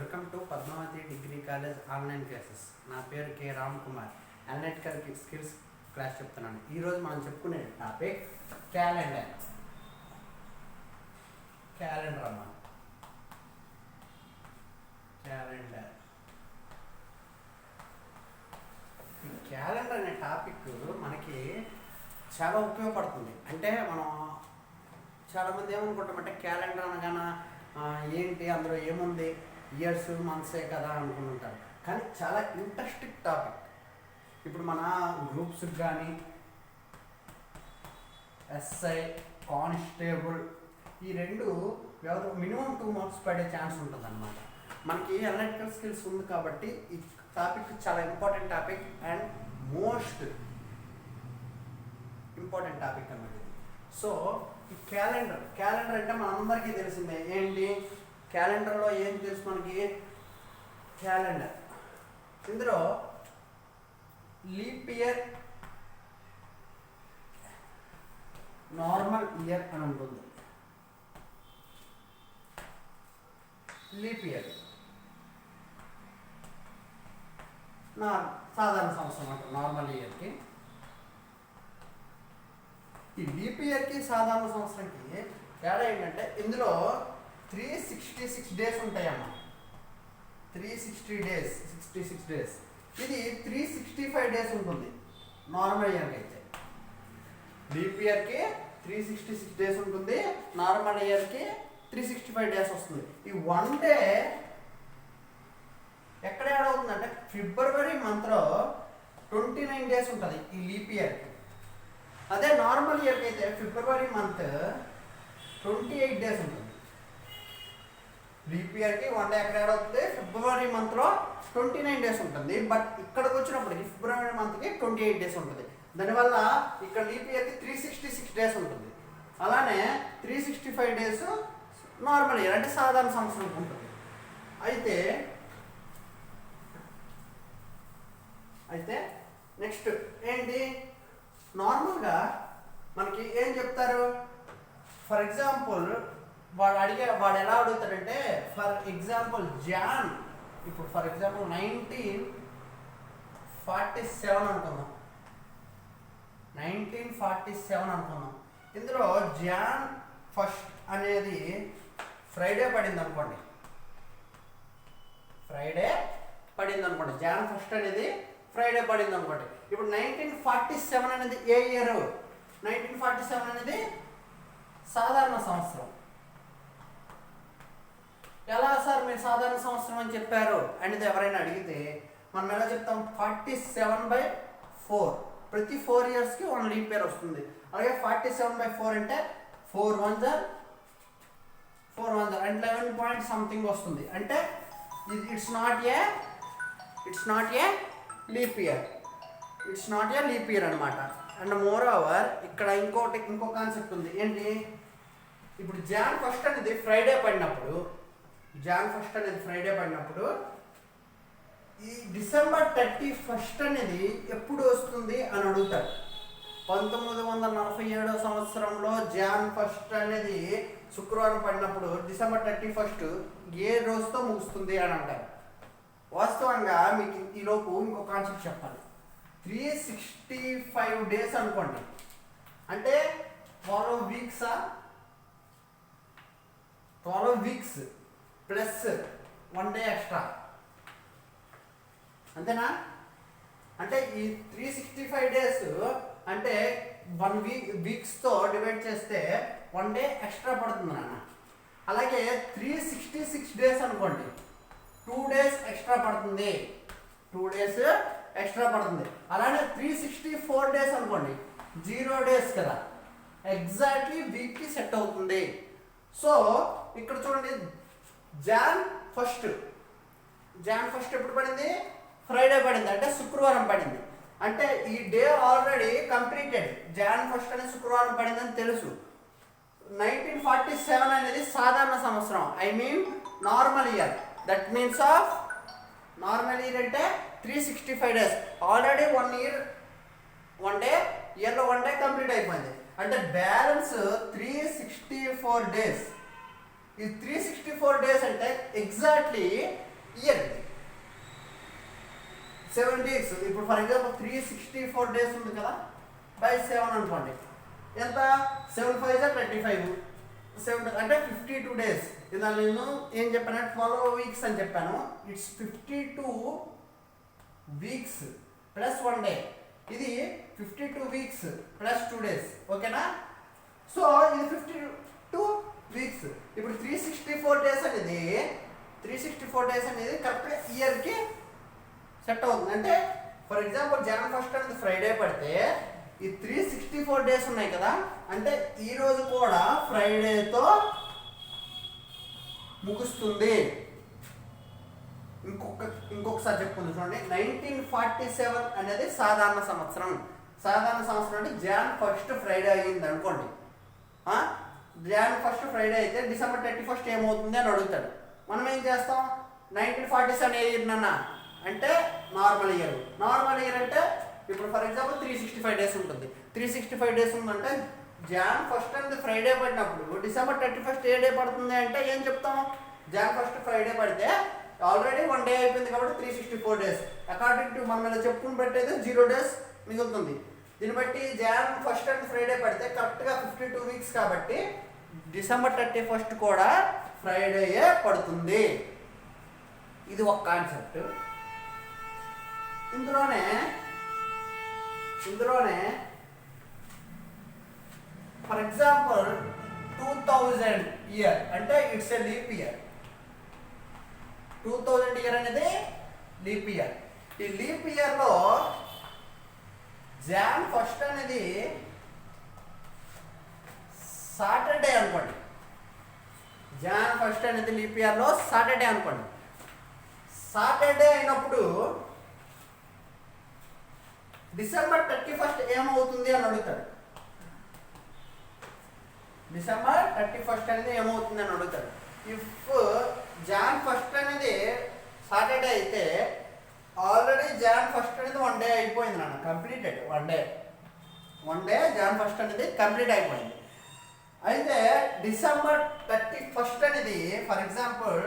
Welcome to Padmavathi degree college online classes. నా పేరు K Ram Kumar. Analytical skills class చెప్తున్నాను. ఈరోజు మనం చెప్పుకునే టాపిక్ క్యాలెండర్. అమ్మా క్యాలెండర్. ఈ క్యాలెండర్ అనే టాపిక్ మనకి చాలా ఉపయోగపడుతుంది. అంటే మనం చాలామంది ఏమనుకుంటామంటే క్యాలెండర్ అనగానే ఏంటి అందులో ఏముంది, ఇయర్స్ మంత్సే కదా అనుకుంటుంటారు. కానీ చాలా ఇంట్రెస్టింగ్ టాపిక్. ఇప్పుడు మన గ్రూప్స్కి కానీ ఎస్ఐ, కానిస్టేబుల్ ఈ రెండు మినిమం 2 మార్క్స్ పడే ఛాన్స్ ఉంటుంది అన్నమాట. మనకి అనలిటికల్ స్కిల్స్ ఉంది కాబట్టి ఈ టాపిక్ చాలా important topic and most important topic అన్నమాట. సో ఈ క్యాలెండర్ అంటే మనందరికీ తెలిసిందే. ఏంటి క్యాలెండర్లో ఏం తెలుసు మనకి? క్యాలెండర్ ఇందులో లీప్ ఇయర్, నార్మల్ ఇయర్ అని ఉంటుంది. లీప్ ఇయర్ సాధారణ సంవత్సరం అంట. నార్మల్ ఇయర్కి, ఈ లీప్ ఇయర్కి సాధారణ సంవత్సరంకి తేడా ఏంటంటే ఇందులో 366 డేస్ ఉంటాయన్న. 66 డేస్. ఇది 365 డేస్ ఉంటుంది నార్మల్ ఇయర్కి అయితే. లీప్ ఇయర్కి 366 డేస్ ఉంటుంది, నార్మల్ ఇయర్కి 365 డేస్ వస్తుంది. ఈ 1 డే ఎక్కడ యాడ్ అవుతుందంటే ఫిబ్రవరి మంత్లో 29 డేస్ ఉంటుంది ఈ లీప్ ఇయర్కి. అదే నార్మల్ ఇయర్కి అయితే ఫిబ్రవరి మంత్ 28 డేస్ ఉంటుంది. లీప్ ఇయర్కి 1 డే ఎక్కడ యాడ్ అవుతుంది? ఫిబ్రవరి మంత్లో 29 డేస్ ఉంటుంది. బట్ ఇక్కడికి వచ్చినప్పటికి ఫిబ్రవరి మంత్కి 28 డేస్ ఉంటుంది. దానివల్ల ఇక్కడ లీప్ ఇయర్కి 366 డేస్ ఉంటుంది. అలానే 365 డేస్ నార్మల్ ఇయర్ అంటే సాధారణ సంవత్సరం ఉంటుంది. అయితే నెక్స్ట్ ఏంటి, నార్మల్గా మనకి ఏం చెప్తారు? ఫర్ ఎగ్జాంపుల్ వాడు ఎలా అడుగుతాడంటే, ఫర్ ఎగ్జాంపుల్ జాన్, ఇప్పుడు ఫర్ ఎగ్జాంపుల్ 1947 అనుకుందాం. 1947 అనుకుందాం. ఇందులో జాన్ 1 అనేది ఫ్రైడే పడింది అనుకోండి. జాన్ 1 అనేది ఫ్రైడే పడింది అనుకోండి. ఇప్పుడు 1947 అనేది ఏ ఇయర్? 1947 అనేది సాధారణ సంవత్సరం. ఎలా సార్ మీరు సాధారణ సంవత్సరం అని చెప్పారు అనేది ఎవరైనా అడిగితే మనం ఎలా చెప్తాం? 47/4. ప్రతి 4 ఇయర్స్కి 1 లీప్ ఇయర్ వస్తుంది. అలాగే 47/4 అంటే 4 1 అంటే 11 పాయింట్ సంథింగ్ వస్తుంది. అంటే it's not a leap year అనమాట. అండ్ మోర్ ఓవర్ ఇక్కడ ఇంకో కాన్సెప్ట్ ఉంది. ఏంటి, ఇప్పుడు జాన్ 1 అనేది ఫ్రైడే పడినప్పుడు ఈ డిసెంబర్ 31 అనేది ఎప్పుడు వస్తుంది అని అడుగుతారు. 1947 సంవత్సరంలో జాన్ 1 అనేది శుక్రవారం పడినప్పుడు డిసెంబర్ 31 ఏ రోజుతో ముగుస్తుంది అని అంటారు. వాస్తవంగా మీకు ఈలోపు ఇంకో కాన్సెప్ట్ చెప్పాలి. 365 డేస్ అనుకోండి, అంటే 12 వీక్స్ ప్లస్ 1 డే ఎక్స్ట్రా, అంతేనా? అంటే ఈ 365 డేస్ అంటే 1 వీక్స్తో డివైడ్ చేస్తే 1 డే ఎక్స్ట్రా పడుతుంది నాన్న. అలాగే 366 డేస్ అనుకోండి, 2 డేస్ ఎక్స్ట్రా పడుతుంది. అలానే 364 డేస్ అనుకోండి, 0 డేస్ కదా, ఎగ్జాక్ట్లీ వీక్కి సెట్ అవుతుంది. సో ఇక్కడ చూడండి, జాన్ 1 ఎప్పుడు పడింది? ఫ్రైడే పడింది, అంటే శుక్రవారం పడింది. అంటే ఈ డే ఆల్రెడీ కంప్లీటెడ్. జాన్ 1 అనేది శుక్రవారం పడిందని తెలుసు. 1947 అనేది సాధారణ సంవత్సరం, I mean normal year. That means of normal year అంటే 365 డేస్. ఆల్రెడీ 1 డే ఇయర్లో 1 డే కంప్లీట్ అయిపోయింది. అంటే బ్యాలెన్స్ 364 డేస్. ఈ 364 డేస్ అంటే ఎగ్జాక్ట్లీ ఇయర్ 7 వీక్స్. ఇప్పుడు ఫర్ ఎగ్జాంపుల్ 364 డేస్ ఉంది కదా, బై 7 అనుకోండి. ఎంత? 7 5 25, 7 అంటే 52 డేస్. ఇలా నేను ఏం చెప్పాను, 12 వీక్స్ అని చెప్పాను. It's 52 weeks plus 1 day. ఇది 52 వీక్స్ ప్లస్ 2 డేస్. ఓకేనా? సో ఇది 52 వీక్స్. ఇప్పుడు 364 డేస్ అనేది కరెక్ట్గా ఇయర్కి సెట్ అవుతుంది. అంటే ఫర్ ఎగ్జాంపుల్ January 1 అనేది ఫ్రైడే పడితే ఈ 364 డేస్ ఉన్నాయి కదా, అంటే ఈ రోజు కూడా ఫ్రైడేతో ముగుస్తుంది. ఇంకొకసారి చెప్పుకుంది చూడండి. 1947 అనేది సాధారణ సంవత్సరం. సాధారణ సంవత్సరం అంటే January 1 ఫ్రైడే అయ్యింది అనుకోండి. January 1 ఫ్రైడే అయితే December 31 ఏమవుతుంది అని అడుగుతాడు. మనం ఏం చేస్తాం, 1947 ఏ ఇయర్ నాన్న అంటే నార్మల్ ఇయర్. నార్మల్ ఇయర్ అంటే ఇప్పుడు ఫర్ ఎగ్జాంపుల్ 365 డేస్ ఉంటుంది. 365 డేస్ ఉందంటే January 1 అనేది ఫ్రైడే పడినప్పుడు December 31 ఏ డే పడుతుంది అంటే ఏం చెప్తాం, January 1 ఫ్రైడే పడితే ఆల్రెడీ 1 డే అయిపోయింది కాబట్టి 364 డేస్. అకార్డింగ్ టు మనం ఇలా చెప్పుకుని పెట్టేది 0 డేస్ మిగులుతుంది. దీన్ని బట్టి January 1 అనేది ఫ్రైడే పడితే కరెక్ట్గా 52 వీక్స్ కాబట్టి December 31 కూడా ఫ్రైడేయే పడుతుంది. ఇది ఒక కాన్సెప్ట్. ఇందులోనే ఫర్ ఎగ్జాంపుల్ 2000 ఇయర్ అంటే it's a leap year. 2000 year అనేది లీప్ ఇయర్. ఈ లీప్ ఇయర్లో January 1 అనేది సాటర్డే అనుకోండి. January 1 అనేది లీప్ ఇయర్లో సాటర్డే అనుకోండి. సాటర్డే అయినప్పుడు December 31 ఏమవుతుంది అని అడుగుతాడు. December 31 అనేది ఏమవుతుంది అని అడుగుతాడు. ఇఫ్ January 1 అనేది సాటర్డే అయితే ఆల్రెడీ January 1 అనేది 1 డే అయిపోయింది నాన్న, కంప్లీటెడ్. 1 డే January 1 అనేది కంప్లీట్ అయిపోయింది. అయితే December 31 అనేది for example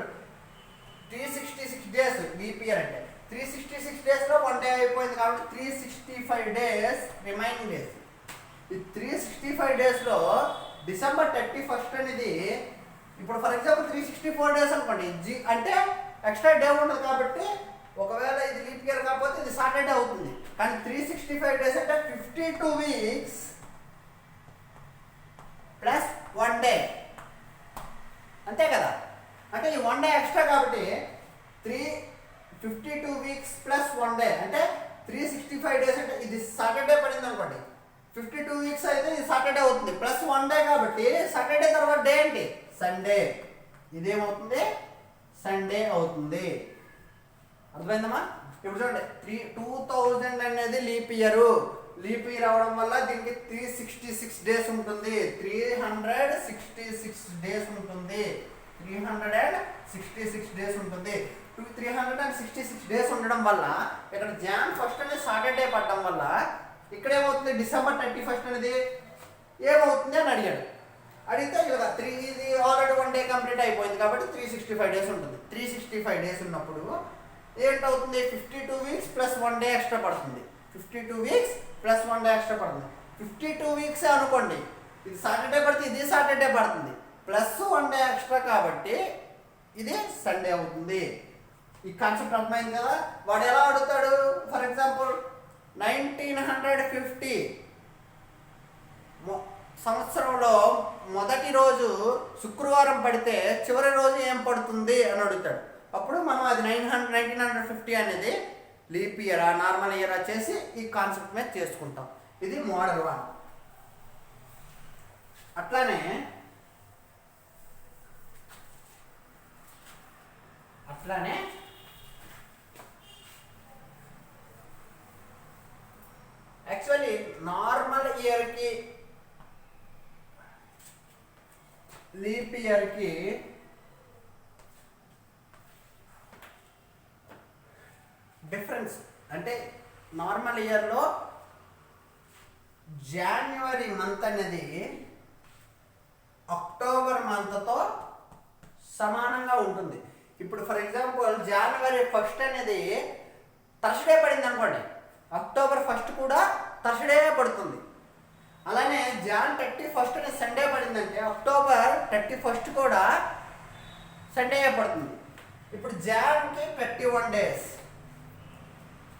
366 days leap year అంటే 366 డేస్లో 1 డే అయిపోయింది కాబట్టి 365 డేస్ రిమైనింగ్ డేస్. ఈ 365 డేస్లో December 31 అనేది ఇప్పుడు ఫర్ ఎగ్జాంపుల్ 364 డేస్ అనుకోండి, అంటే ఎక్స్ట్రా డే ఉండదు కాబట్టి ఒకవేళ ఇది లీప్ ఇయర్ కాకపోతే ఇది సాటర్డే అవుతుంది. కానీ 365 డేస్ అంటే 52 వీక్స్ ప్లస్ 1 డే, అంతే కదా. అంటే ఈ 1 డే ఎక్స్ట్రా కాబట్టి 52 వీక్స్ ప్లస్ 1 డే అంటే 365 డేస్. అంటే ఇది సాటర్డే పడింది అనుకోండి, 52 వీక్స్ అయితే ఇది సాటర్డే అవుతుంది ప్లస్ 1 డే కాబట్టి సాటర్డే తర్వాత డే ఏంటి, సండే. ఇదేమవుతుంది, సండే అవుతుంది. అర్థమైందమ్మా? ఇప్పుడు చూడండి 2000 అనేది లీప్ ఇయర్. లీప్ ఇయర్ అవడం వల్ల దీనికి 366 డేస్ ఉంటుంది. 366 డేస్ ఉంటుంది. 366 డేస్ ఉంటుంది. 366 డేస్ ఉండడం వల్ల ఇక్కడ January 1 అనేది సాటర్డే పడడం వల్ల ఇక్కడ ఏమవుతుంది, December 31 అనేది ఏమవుతుంది అని అడిగాడు. అడిగితే ఇలా ఇది ఆల్రెడీ 1 డే కంప్లీట్ అయిపోయింది కాబట్టి 365 డేస్ ఉంటుంది. 365 డేస్ ఉన్నప్పుడు ఏంటవుతుంది, 52 వీక్స్ ప్లస్ 1 డే ఎక్స్ట్రా పడుతుంది. 52 వీక్స్ ప్లస్ 1 డే ఎక్స్ట్రా పడుతుంది. 52 వీక్స్ అనుకోండి, ఇది సాటర్డే పడితే ఇది సాటర్డే పడుతుంది ప్లస్ 1 డే ఎక్స్ట్రా కాబట్టి ఇది సండే అవుతుంది. ఈ కాన్సెప్ట్ అర్థమైంది కదా. వాడు ఎలా అడుగుతాడు, ఫర్ ఎగ్జాంపుల్ 1950 సంవత్సరంలో మొదటి రోజు శుక్రవారం పడితే చివరి రోజు ఏం పడుతుంది అని అడుగుతాడు. అప్పుడు మనం అది 1950 అనేది లీప్ ఇయరా నార్మల్ ఇయరా చేసి ఈ కాన్సెప్ట్ మీద చేసుకుంటాం. ఇది మోడల్ 1. అట్లానే యాక్చువల్లీ నార్మల్ ఇయర్కి లీప్ ఇయర్కి డిఫరెన్స్ అంటే నార్మల్ ఇయర్లో జాన్యువరి మంత్ అనేది అక్టోబర్ మంత్తో సమానంగా ఉంటుంది. ఇప్పుడు ఫర్ ఎగ్జాంపుల్ జనవరి 1 అనేది థర్స్డే పడింది అనుకోండి, అక్టోబర్ 1 కూడా థర్స్డే పడుతుంది. అలానే జాన్ 31 అనేది సండే పడిందంటే అక్టోబర్ 31 కూడా సండే పడుతుంది. ఇప్పుడు జాన్కి 31 డేస్,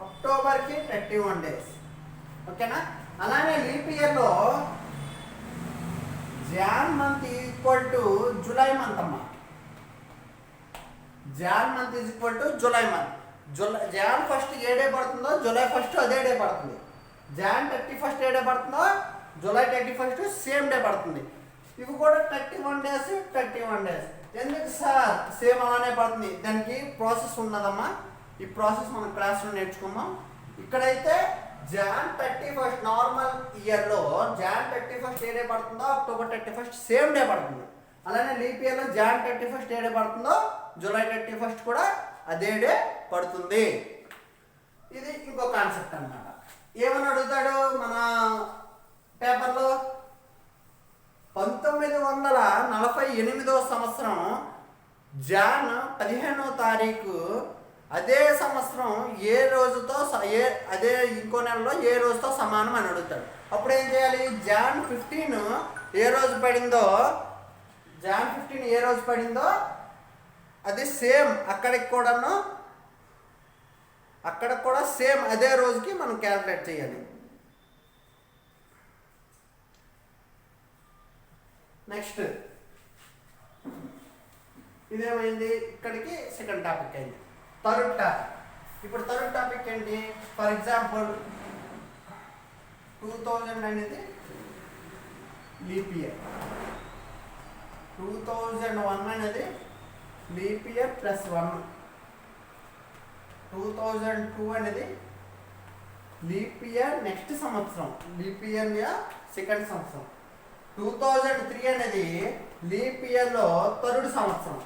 అక్టోబర్కి 31 డేస్, ఓకేనా. అలానే లీప్ ఇయర్లో Jan month equal to July month అమ్మా. Jan month is equal to July month. Jan 1 ఏ డే పడుతుందో జూలై 1 అదే డే పడుతుంది. జాన్ 31 ఏ డే పడుతుందో జూలై 31 సేమ్ డే పడుతుంది. ఇవి కూడా 31 డేస్ 31 డేస్. ఎందుకు సార్ సేమ్ అలానే పడుతుంది? దానికి ప్రాసెస్ ఉన్నదమ్మా. ఈ ప్రాసెస్ మనం క్లాస్లో నేర్చుకుందాం. ఇక్కడైతే జాన్ 31 నార్మల్ ఇయర్లో జాన్ 31 ఏ డే పడుతుందో అక్టోబర్ 31 సేమ్ డే పడుతుంది. అలానే లీప్ ఇయర్లో జాన్ 31 ఏ డే పడుతుందో జూలై 31 కూడా అదే డే పడుతుంది. ఇది ఇంకో కాన్సెప్ట్ అన్నమాట. ఏమని అడుగుతాడు మన పేపర్లో? 1948వ సంవత్సరం జాన్ 15వ తారీఖు అదే సంవత్సరం ఏ రోజుతో అదే ఇంకో నెలలో ఏ రోజుతో సమానం అని అడుగుతాడు. అప్పుడు ఏం చేయాలి? జాన్ 15 ఏ రోజు పడిందో, జాన్ 15 ఏ రోజు పడిందో అది సేమ్ అక్కడికి కూడా సేమ్ అదే రోజుకి మనం క్యాలిక్యులేట్ చేయాలి. నెక్స్ట్ ఇదేమైంది? ఇక్కడికి సెకండ్ టాపిక్ అయింది. Third topic. ఇప్పుడు థర్డ్ టాపిక్ ఏంటి? ఫర్ ఎగ్జాంపుల్ 2000 అనేది లీప్ ఇయర్, 2001 అనేది లీప్ ఇయర్ +1, 2002 అనేది లీప్ ఇయర్ నెక్స్ట్ సంవత్సరం, లీప్ ఇయర్ సెకండ్ సంవత్సరం, 2003 అనేది లీప్ ఇయర్లో థర్డ్ సంవత్సరం,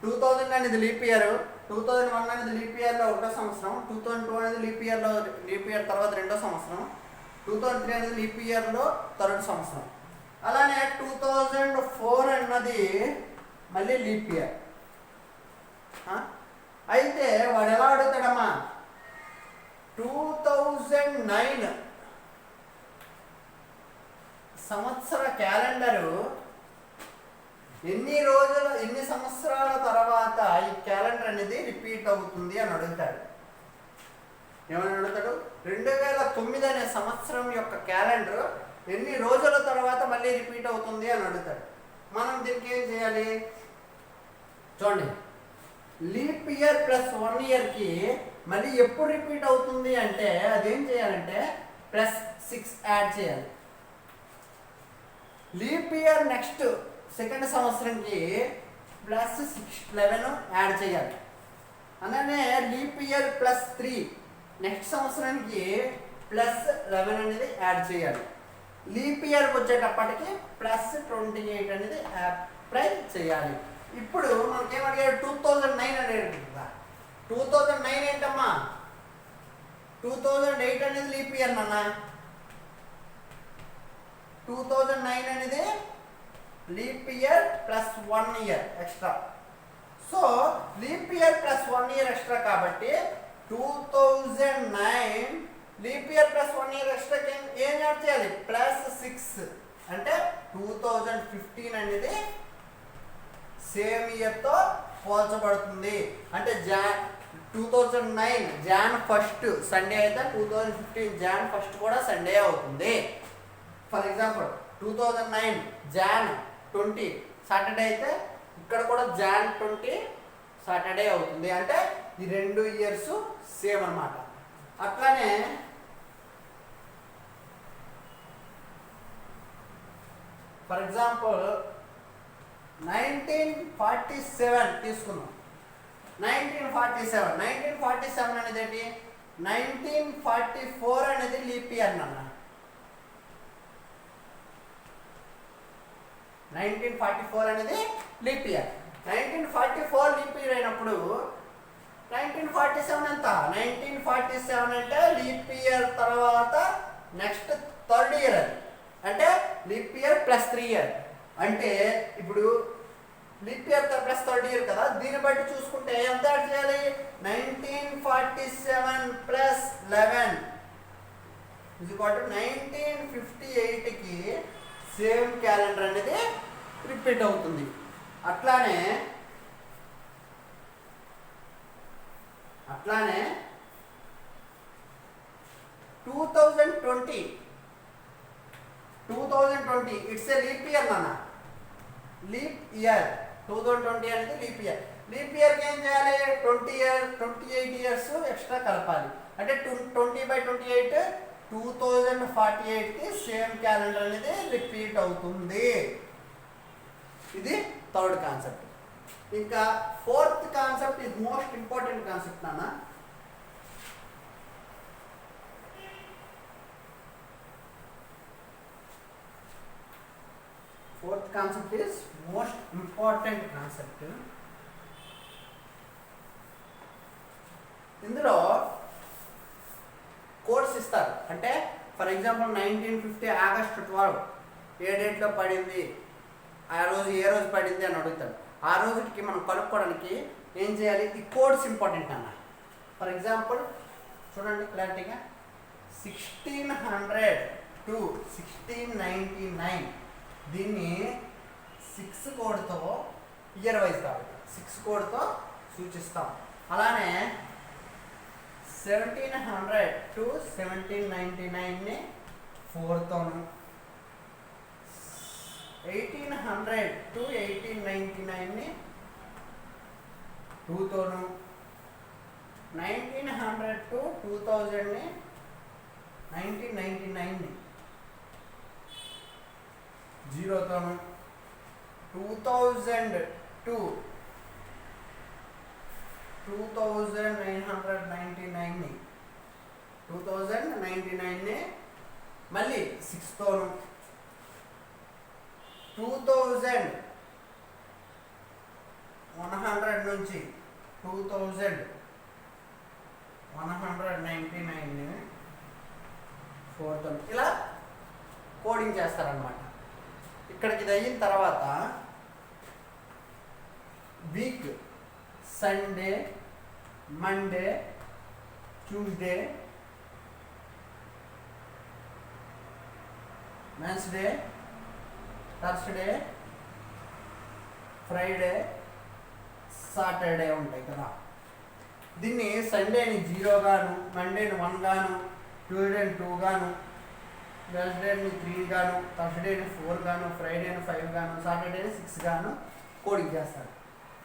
2000 అనేది లీప్ ఇయర్, 2001 అనేది లీప్ ఇయర్లో ఒకటో సంవత్సరం, 2002 అనేది లీప్ ఇయర్ తర్వాత రెండో సంవత్సరం, 2003 అనేది లీప్ ఇయర్లో థర్డ్ సంవత్సరం. అలానే 2004 అన్నది మళ్ళీ లీప్ ఇయర్. అయితే వాడు ఎలా అడుగుతాడమ్మా? 2009 సంవత్సర క్యాలెండరు ఎన్ని సంవత్సరాల తర్వాత ఈ క్యాలెండర్ అనేది రిపీట్ అవుతుంది అని అడుగుతాడు. ఏమని అడుగుతాడు? 2009 అనే సంవత్సరం యొక్క క్యాలెండర్ ఎన్ని రోజుల తర్వాత మళ్ళీ రిపీట్ అవుతుంది అని అడుగుతాడు. మనం దీనికి ఏం చేయాలి చూడండి. లీప్ ఇయర్ +1 ఇయర్కి మళ్ళీ ఎప్పుడు రిపీట్ అవుతుంది అంటే అదేం చేయాలంటే +6 యాడ్ చేయాలి. లీప్ ఇయర్ నెక్స్ట్ సెకండ్ సంవత్సరంకి +11 యాడ్ చేయాలి. అలానే లీప్ ఇయర్ +3 నెక్స్ట్ సంవత్సరానికి +11 అనేది యాడ్ చేయాలి. లీప్ ఇయర్కి వచ్చేటప్పటికి +28 అనేది అప్లై చేయాలి. ఇప్పుడు మనకేమడిగాడు? 2009 అనేది కదా. 2009 ఏంటమ్మా? 2008 అనేది లీప్ ఇయర్ నాన్న. 2009 అనేది leap year +1 year extra. So leap year +1 year extra కాబట్టి 2009 లీప్ ఇయర్ +1 ఇయర్ ఎక్స్ట్రా ఏం యాడ్ చేయాలి? +6 అంటే 2015 అనేది సేమ్ ఇయర్తో పోల్చబడుతుంది. అంటే 2009 జాన్ 1 సండే అయితే 2015 జాన్ 1 కూడా సండే అవుతుంది. ఫర్ ఎగ్జాంపుల్ 2009 జాన్ 20 సాటర్డే అయితే ఇక్కడ కూడా జాన్ 20 సాటర్డే అవుతుంది. అంటే ఈ 2 ఇయర్స్ సేమ్ అన్నమాట. అట్లానే ఫర్ ఎగ్జాంపుల్ 1947 తీసుకున్నాం. 1947 అనేది ఏంటి? 1944 అనేది లీప్ ఇయర్ అన్న. 1944 అనేది లీప్ ఇయర్. 1944 లీప్ ఇయర్ అయినప్పుడు 1947 ఎంత? 1947 అంటే లీప్ ఇయర్ తర్వాత నెక్స్ట్ థర్డ్ ఇయర్ అది. అంటే లీప్ ఇయర్ +3 ఇయర్. అంటే ఇప్పుడు leap year plus third year కదా, దీన్ని బట్టి చూసుకుంటే ఎంత యాడ్ చేయాలి? 1947 ప్లస్ 11 ఇది 1958కి సేమ్ క్యాలెండర్ అనేది రిపీట్ అవుతుంది. అట్లానే 2020 ఇట్స్ ఏ లీప్ ఇయర్ నాన్న. లీప్ ఇయర్ 2020 అనేది లీప్ ఇయర్. లీప్ ఇయర్కి ఏం చేయాలి? 28 ఇయర్స్ ఎక్స్ట్రా కలపాలి. అంటే 20/28 2048కి సేమ్ క్యాలెండర్ అనేది రిపీట్ అవుతుంది. ఇది థర్డ్ కాన్సెప్ట్. ఇంకా fourth concept is most important concept నాన్న. Fourth concept is most important concept. ఇందులో కోర్స్ ఇస్తారు. అంటే ఫర్ ఎగ్జాంపుల్ 1950 ఆగస్టు 12 ఏ డేట్లో పడింది, ఆ రోజు ఏ రోజు పడింది అని అడుగుతాడు. ఆ రోజుకి మనం కనుక్కోవడానికి ఏం చేయాలి? ఈ కోడ్స్ ఇంపార్టెంట్ అన్న. ఫర్ ఎగ్జాంపుల్ చూడండి క్లారిటీగా, 1600 to 1699 దీన్ని 6 కోడ్తో ఇయర్ వైజ్ కాబట్టి 6 కోడ్తో సూచిస్తాం. అలానే 1700 to 1799ని 4తోను, 1800 to 1899ని 2తోను, 1900 to 2000ని 1999ని 0తోను, 2000 to 2999ని 2099ని మళ్ళీ 6తోను, 2100 నుంచి 2199ని 4తోను ఇలా కోడింగ్ చేస్తారనమాట. ఇక్కడికి ఇది అయిన తర్వాత week Sunday, Monday, Tuesday, Wednesday, Thursday, Friday, Saturday ఉంటాయి కదా. దీన్ని సండేని 0 గాను, మండేని 1 గాను, ట్యూస్డేని 2 గాను, వెన్స్డేని 3 గాను, థర్స్డేని 4 గాను, ఫ్రైడేని 5 గాను, సాటర్డేని 6 గాను కోడింగ్ చేస్తారు.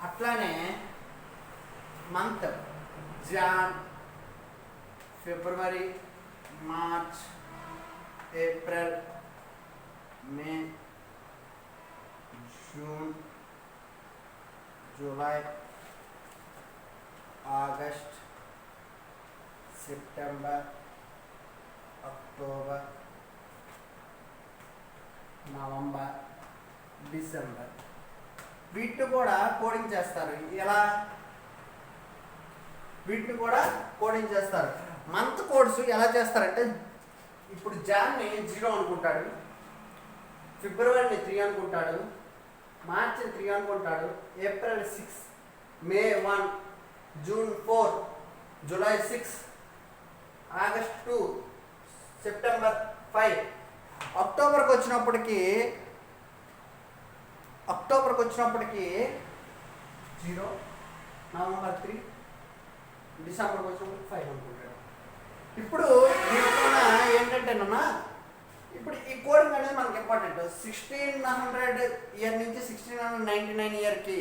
అట్లానే month Jan, February, March, April, May, June, July, August, September, October, November, December వీటిని కూడా కోడింగ్ చేస్తారు. ఎలా? వీటిని కూడా కోడింగ్ చేస్తారు. మంత్ కోడ్స్ ఎలా చేస్తారంటే, ఇప్పుడు జాన్ని 0 అనుకుంటాడు, ఫిబ్రవరిని 3 అనుకుంటాడు, మార్చిని 3 అనుకుంటాడు, ఏప్రిల్ 6, మే 1, జూన్ 4, జూలై 6, ఆగస్ట్ 2, సెప్టెంబర్ 5, అక్టోబర్కి వచ్చినప్పటికీ 0, నవంబర్ 3, డిసెంబర్కి వచ్చినప్పుడు 5 అనుకుంటాడు. ఇప్పుడు దీనివల్ల ఏంటంటేనన్నా, ఇప్పుడు ఈ కోడింగ్ అనేది మనకి ఇంపార్టెంట్. 1600 ఇయర్ నుంచి 1699 ఇయర్కి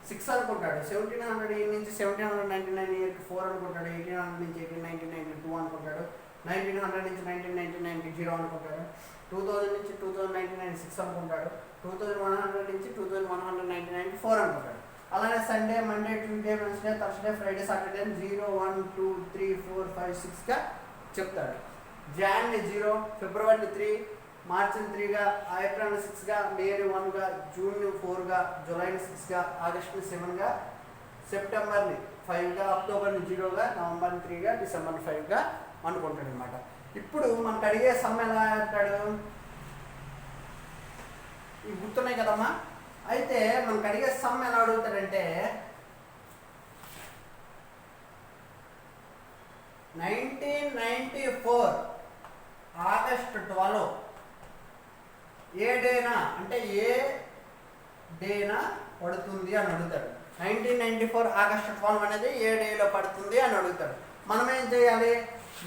6 అనుకుంటాడు, 1700 ఇయర్ నుంచి 1799 ఇయర్కి 4 అనుకుంటాడు, 1800 నుంచి 1899కి 2 అనుకుంటాడు, 1900 నుంచి 1999కి 0 అనుకుంటాడు, 2000 నుంచి 2099 6 అనుకుంటాడు, 2100 నుంచి 2199కి 4 అనుకుంటాడు. అలానే Sunday, Monday, Tuesday, Wednesday, Thursday, Friday, Saturday 0, 1, 2, 3, 4, 5, 6గా చెప్తాడు. జాన్ని 0, ఫిబ్రవరిని 3, మార్చిని 3గా, ఏప్రిల్ని 6గా, మేని 1గా, జూన్ని 4గా, జూలైని 6గా, ఆగస్టుని 7గా, సెప్టెంబర్ని 5గా, అక్టోబర్ని 0గా, నవంబర్ని 3గా, డిసెంబర్ని 5గా అనుకుంటాడు అనమాట. ఇప్పుడు మనకు అడిగే సమ్ ఎలా అంటాడు? ఇవి గుర్తున్నాయి కదమ్మా. అయితే మనకు అడిగే సమ్ ఎలా అడుగుతాడంటే 1994 ఆగస్ట్ 12 ఏ డేనా అంటే ఏ డేనా పడుతుంది అని అడుగుతాడు. 1994 ఆగస్ట్ 12 అనేది ఏ డేలో పడుతుంది అని అడుగుతాడు. మనం ఏం చేయాలి,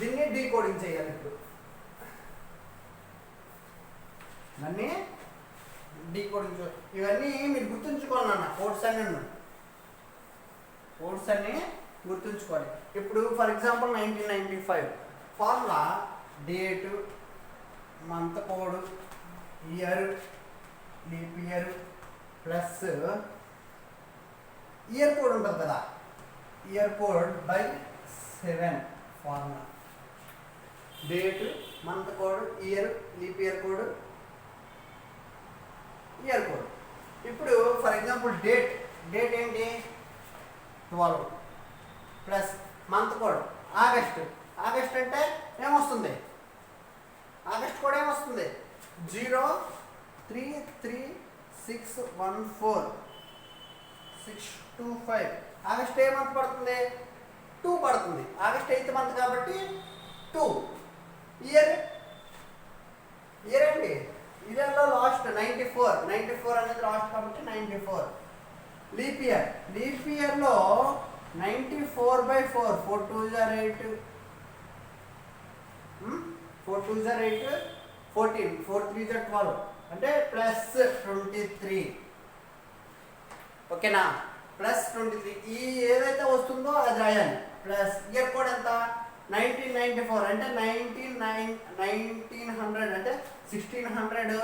దీన్ని డీకోడింగ్ చేయాలి. ఇప్పుడు ఇవన్నీ డీకోడింగ్ ఇవన్నీ మీరు గుర్తుంచుకోవాలన్న కోడ్స్ అన్ని గుర్తుంచుకోవాలి. ఇప్పుడు for example 1995 formula date, month code, year, leap year plus year code ఉంటుంది కదా, year code by 7 formula. Date, month code, year, leap year code, year code. ఇప్పుడు ఫర్ ఎగ్జాంపుల్ డేట్ ఏంటి 12 ప్లస్ మంత్ కోడ్ ఆగస్ట్ అంటే ఏమొస్తుంది, August కూడా ఏమొస్తుంది 033614625. August ఏ month పడుతుంది 2 పడుతుంది. ఆగస్ట్ 8th మంత్ కాబట్టి 2. ఇయర్ ఏంటి, ఇయర్లో లాస్ట్ 94 అనేది లాస్ట్ కాబట్టి 94. లీప్ ఇయర్లో 94/4 4 2s are 8 4 2s are 8 14 4 3s are 12 అంటే ప్లస్ 23. ఓకేనా, ప్లస్ 23. ఈ ఏదైతే వస్తుందో అది రాయాలి. ప్లస్ ఇయర్ కోడ్ ఎంత 1994 అంటే 1900 అంటే 1600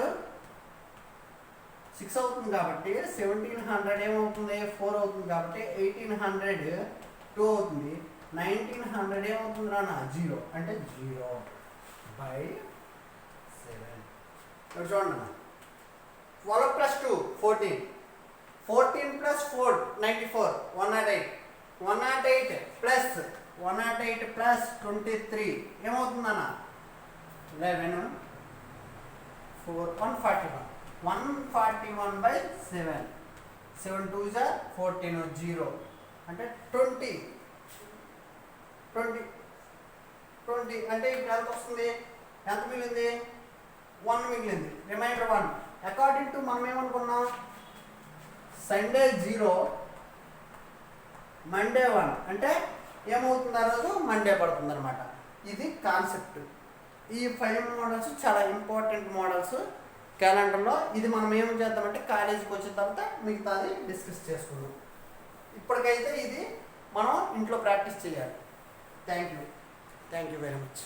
6 అవుతుంది కాబట్టి 1700 ఏమవుతుంది 4 అవుతుంది కాబట్టి 1800 2 అవుతుంది. 1900 ఏమవుతుంది రానా 0 అంటే 0/7. చూడండి 12 + 2 14 14 + 4 94 108 108 ప్లస్ 108 ప్లస్ 23 ఏమవుతుందన్న 11 4 141 141/7 7 2s are 14 0 అంటే 20 అంటే ఇప్పుడు ఎంత వస్తుంది, ఎంత మిగిలింది 1 మిగిలింది, రిమైండర్ 1. అకార్డింగ్ టు మనం ఏమనుకున్నాం సండే 0 మండే 1 అంటే ఏమవుతుంది ఆ రోజు మండే పడుతుంది అనమాట. ఇది కాన్సెప్ట్. ఈ 5 మోడల్స్ చాలా ఇంపార్టెంట్ మోడల్స్ క్యాలెండర్లో. ఇది మనం ఏం చేద్దామంటే కాలేజీకి వచ్చిన తర్వాత మిగతాది డిస్కస్ చేసుకుందాం. ఇప్పటికైతే ఇది మనం ఇంట్లో ప్రాక్టీస్ చేయాలి. Thank you very much.